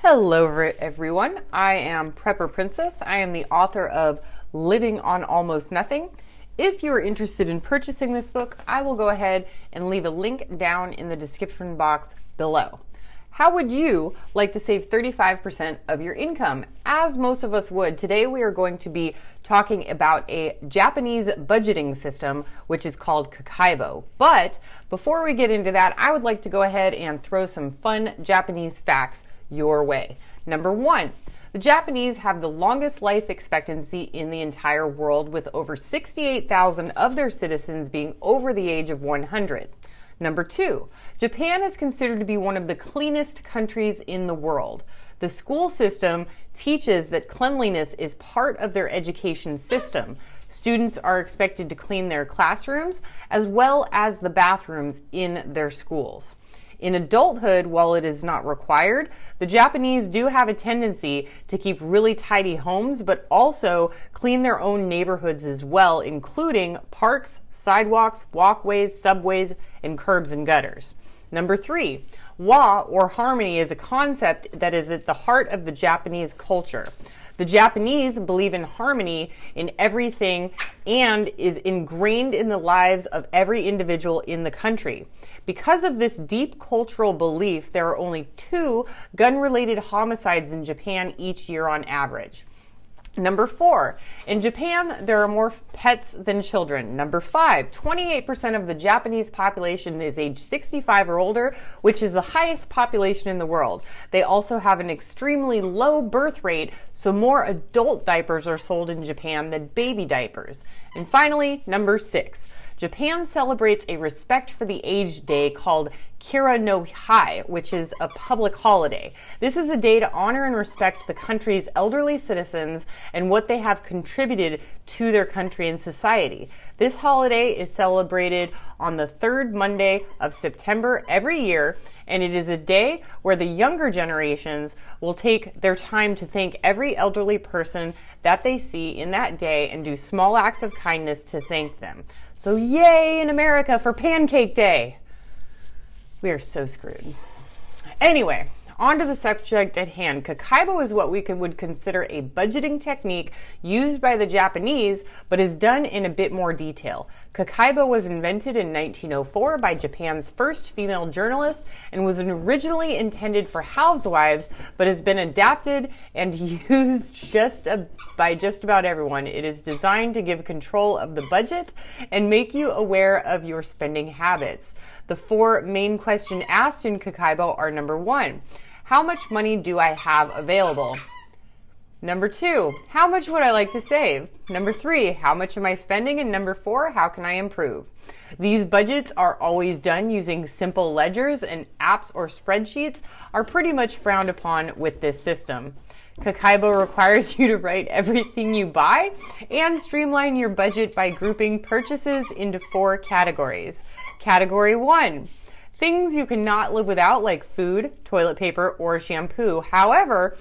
Hello everyone, I am Prepper Princess. I am the author of Living on Almost Nothing. If you are interested in purchasing this book, I will go ahead and leave a link down in the description box below. How would you like to save 35% of your income? As most of us would, today we are going to be talking about a Japanese budgeting system, which is called Kakeibo. But before we get into that, I would like to go ahead and throw some fun Japanese facts your way. Number one, the Japanese have the longest life expectancy in the entire world, with over 68,000 of their citizens being over the age of 100. Number two, Japan is considered to be one of the cleanest countries in the world. The school system teaches that cleanliness is part of their education system. Students are expected to clean their classrooms as well as the bathrooms in their schools. In adulthood, while it is not required, the Japanese do have a tendency to keep really tidy homes, but also clean their own neighborhoods as well, including parks, sidewalks, walkways, subways, and curbs and gutters. Number three, wa, or harmony, is a concept that is at the heart of the Japanese culture. The Japanese believe in harmony in everything and is ingrained in the lives of every individual in the country. Because of this deep cultural belief, there are only 2 gun-related homicides in Japan each year on average. Number 4, in Japan, there are more pets than children. Number 5, 28% of the Japanese population is age 65 or older, which is the highest population in the world. They also have an extremely low birth rate, so more adult diapers are sold in Japan than baby diapers. And finally, number 6, Japan celebrates a respect for the aged day called Kira no Hi, which is a public holiday. This is a day to honor and respect the country's elderly citizens and what they have contributed to their country and society. This holiday is celebrated on the 3rd Monday of September every year, and it is a day where the younger generations will take their time to thank every elderly person that they see in that day and do small acts of kindness to thank them. So yay in America for Pancake Day! We are so screwed. Anyway, on to the subject at hand. Kakeibo is what we would consider a budgeting technique used by the Japanese, but is done in a bit more detail. Kakeibo was invented in 1904 by Japan's first female journalist and was originally intended for housewives, but has been adapted and used by just about everyone. It is designed to give control of the budget and make you aware of your spending habits. The 4 main questions asked in Kakeibo are: number 1, how much money do I have available? Number 2, how much would I like to save? Number 3, how much am I spending? And number 4, how can I improve? These budgets are always done using simple ledgers, and apps or spreadsheets are pretty much frowned upon with this system. Kakeibo requires you to write everything you buy and streamline your budget by grouping purchases into 4 categories. Category 1, things you cannot live without, like food, toilet paper, or shampoo. However,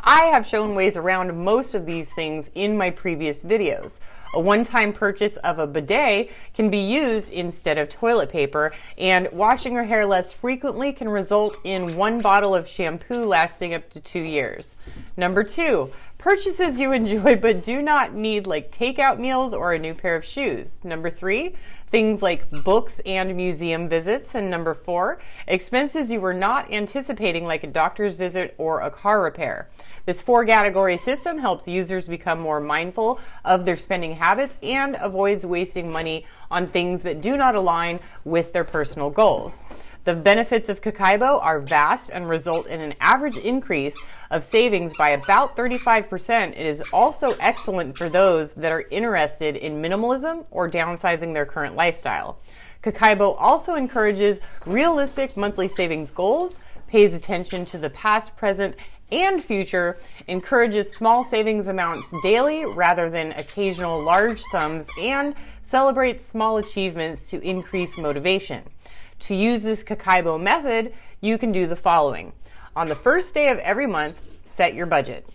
I have shown ways around most of these things in my previous videos. A one-time purchase of a bidet can be used instead of toilet paper, and washing your hair less frequently can result in 1 bottle of shampoo lasting up to 2 years. Number 2, purchases you enjoy but do not need, like takeout meals or a new pair of shoes. Number 3, things like books and museum visits. And number 4, expenses you were not anticipating, like a doctor's visit or a car repair. This 4-category system helps users become more mindful of their spending habits and avoids wasting money on things that do not align with their personal goals. The benefits of Kakeibo are vast and result in an average increase of savings by about 35%. It is also excellent for those that are interested in minimalism or downsizing their current lifestyle. Kakeibo also encourages realistic monthly savings goals, pays attention to the past, present, and future, encourages small savings amounts daily rather than occasional large sums, and celebrates small achievements to increase motivation. To use this Kakeibo method, you can do the following. On the first day of every month, set your budget.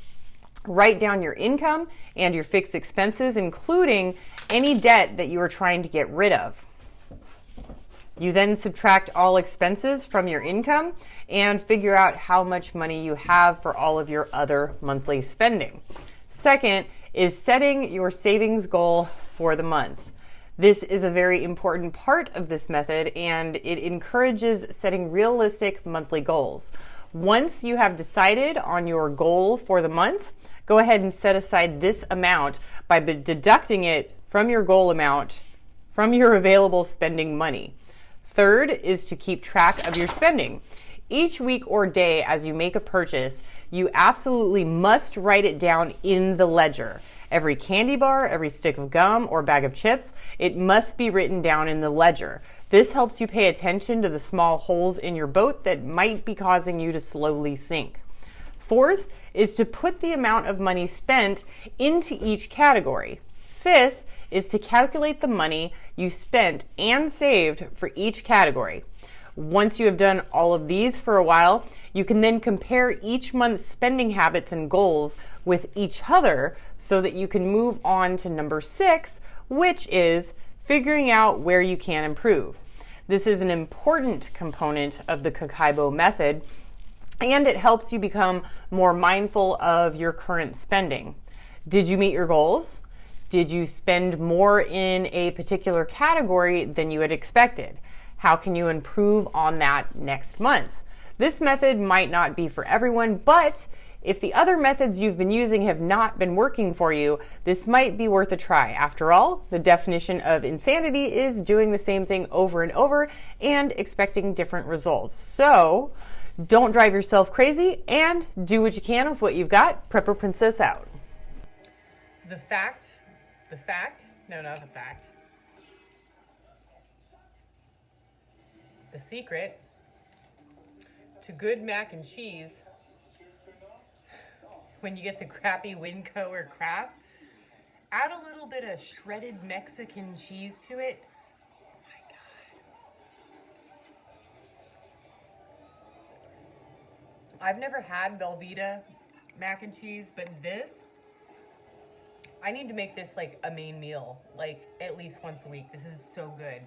Write down your income and your fixed expenses, including any debt that you are trying to get rid of. You then subtract all expenses from your income and figure out how much money you have for all of your other monthly spending. Second is setting your savings goal for the month. This is a very important part of this method, and it encourages setting realistic monthly goals. Once you have decided on your goal for the month, go ahead and set aside this amount by deducting it from your goal amount from your available spending money. Third is to keep track of your spending. Each week or day as you make a purchase, you absolutely must write it down in the ledger. Every candy bar, every stick of gum, or bag of chips, it must be written down in the ledger. This helps you pay attention to the small holes in your boat that might be causing you to slowly sink. Fourth is to put the amount of money spent into each category. Fifth is to calculate the money you spent and saved for each category. Once you have done all of these for a while, you can then compare each month's spending habits and goals with each other so that you can move on to number 6, which is figuring out where you can improve. This is an important component of the Kakeibo method, and it helps you become more mindful of your current spending. Did you meet your goals? Did you spend more in a particular category than you had expected? How can you improve on that next month? This method might not be for everyone, but if the other methods you've been using have not been working for you, this might be worth a try. After all, the definition of insanity is doing the same thing over and over and expecting different results. So don't drive yourself crazy and do what you can with what you've got. Prepper Princess out. The secret to good mac and cheese, when you get the crappy Winco or Kraft, add a little bit of shredded Mexican cheese to it. Oh my God. I've never had Velveeta mac and cheese, but this, I need to make this like a main meal, like at least once a week. This is so good.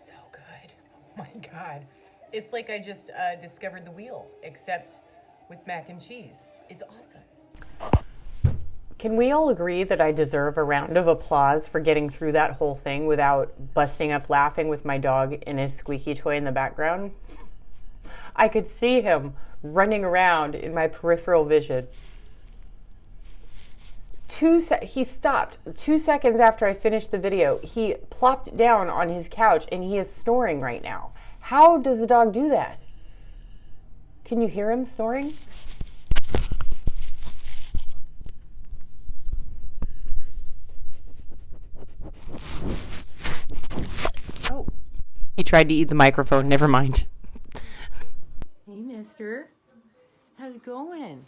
So good. Oh my God. It's like I just discovered the wheel, except with mac and cheese. It's awesome. Can we all agree that I deserve a round of applause for getting through that whole thing without busting up laughing with my dog and his squeaky toy in the background? I could see him running around in my peripheral vision. He stopped 2 seconds after I finished the video. He plopped down on his couch and he is snoring right now. How does the dog do that? Can you hear him snoring? Oh, he tried to eat the microphone. Never mind. Hey, mister. How's it going?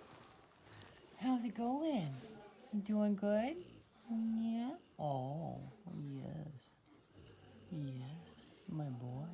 How's it going? You doing good? Yeah? Oh, yes. Yeah, my boy.